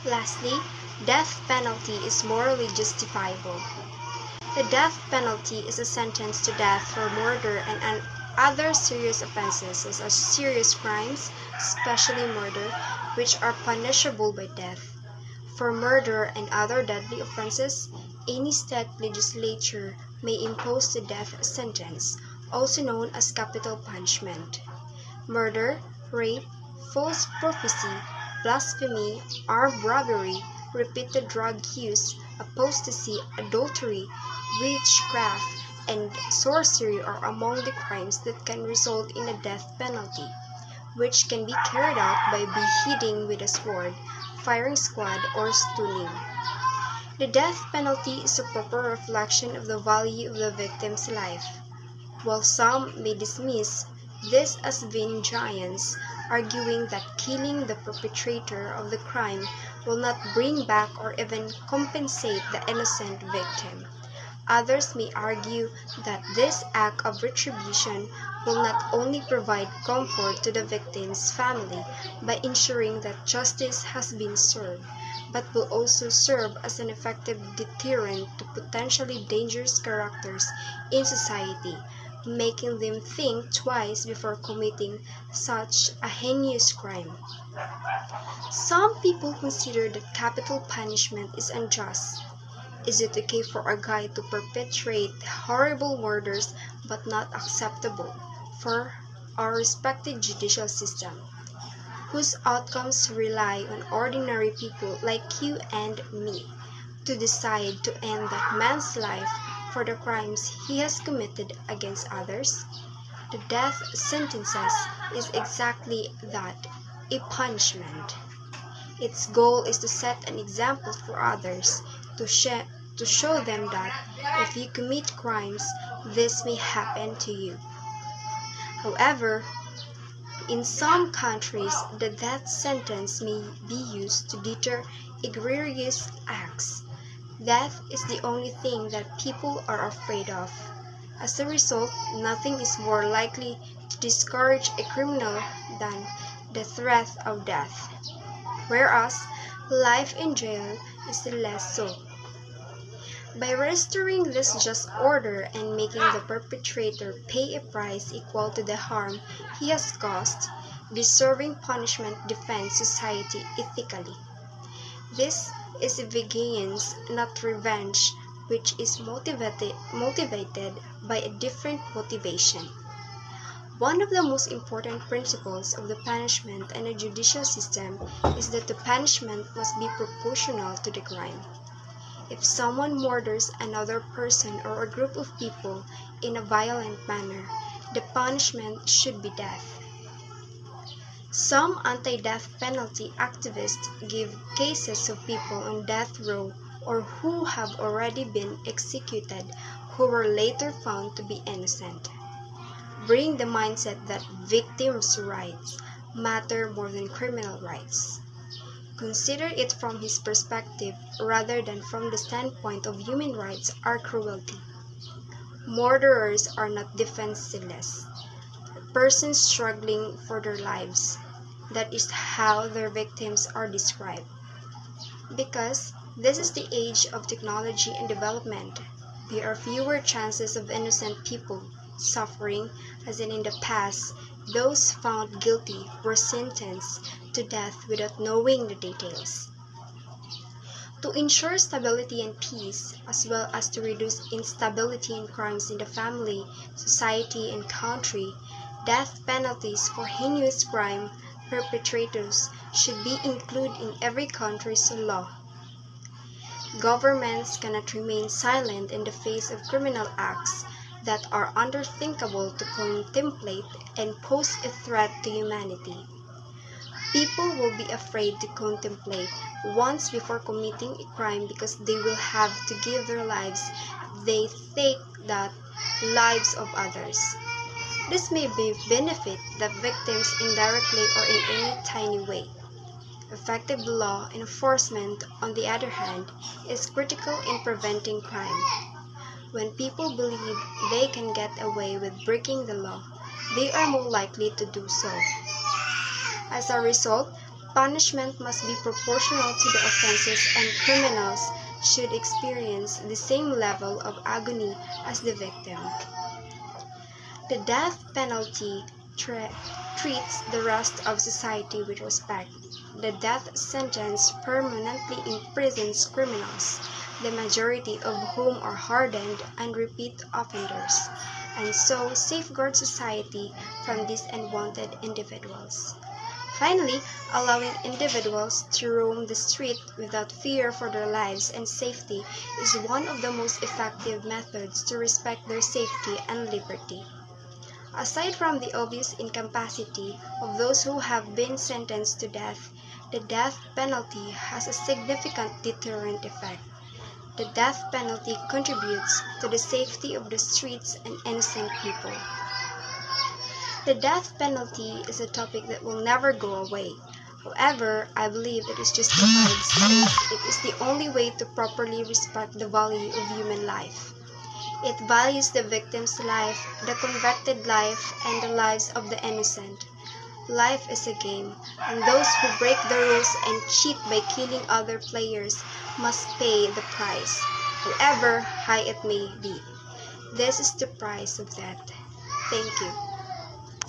Lastly, death penalty is morally justifiable. The death penalty is a sentence to death for murder and other serious offenses such as serious crimes, especially murder, which are punishable by death. For murder and other deadly offenses, any state legislature may impose the death sentence, also known as capital punishment. Murder, rape, false prophecy, blasphemy, armed robbery, repeated drug use, apostasy, adultery, witchcraft, and sorcery are among the crimes that can result in a death penalty, which can be carried out by beheading with a sword, firing squad, or stoning. The death penalty is a proper reflection of the value of the victim's life. While some may dismiss this as vengeance, arguing that killing the perpetrator of the crime will not bring back or even compensate the innocent victim, others may argue that this act of retribution will not only provide comfort to the victim's family by ensuring that justice has been served, but will also serve as an effective deterrent to potentially dangerous characters in society, making them think twice before committing such a heinous crime. Some people consider that capital punishment is unjust. Is it okay for a guy to perpetrate horrible murders but not acceptable for our respected judicial system, whose outcomes rely on ordinary people like you and me to decide to end that man's life for the crimes he has committed against others? The death sentences is exactly that, a punishment. Its goal is to set an example for others, to show them that if you commit crimes, this may happen to you. However, in some countries, the death sentence may be used to deter egregious acts. Death is the only thing that people are afraid of. As a result, nothing is more likely to discourage a criminal than the threat of death, whereas life in jail is less so. By restoring this just order and making the perpetrator pay a price equal to the harm he has caused, deserving punishment defends society ethically. This is vengeance, not revenge, which is motivated by a different motivation. One of the most important principles of the punishment and the judicial system is that the punishment must be proportional to the crime. If someone murders another person or a group of people in a violent manner, the punishment should be death. Some anti-death penalty activists give cases of people on death row or who have already been executed who were later found to be innocent, bring the mindset that victims' rights matter more than criminal rights. Consider it from his perspective rather than from the standpoint of human rights or cruelty. Murderers are not defenseless, persons struggling for their lives. That is how their victims are described. Because this is the age of technology and development, there are fewer chances of innocent people suffering, as in the past, those found guilty were sentenced to death without knowing the details. To ensure stability and peace, as well as to reduce instability and crimes in the family, society, and country, death penalties for heinous crime perpetrators should be included in every country's law. Governments cannot remain silent in the face of criminal acts that are unthinkable to contemplate and pose a threat to humanity. People will be afraid to contemplate once before committing a crime because they will have to give their lives, they think, that lives of others. This may benefit the victims indirectly or in any tiny way. Effective law enforcement, on the other hand, is critical in preventing crime. When people believe they can get away with breaking the law, they are more likely to do so. As a result, Punishment must be proportional to the offenses, and criminals should experience the same level of agony as the victim. The death penalty treats the rest of society with respect. The death sentence permanently imprisons criminals, the majority of whom are hardened and repeat offenders, and so safeguards society from these unwanted individuals. Finally, allowing individuals to roam the street without fear for their lives and safety is one of the most effective methods to respect their safety and liberty. Aside from the obvious incapacity of those who have been sentenced to death, the death penalty has a significant deterrent effect. The death penalty contributes to the safety of the streets and innocent people. The death penalty is a topic that will never go away. However, I believe it is justified since it is the only way to properly respect the value of human life. It values the victim's life, the convicted life, and the lives of the innocent. Life is a game, and those who break the rules and cheat by killing other players must pay the price, however high it may be. This is the price of that. Thank you.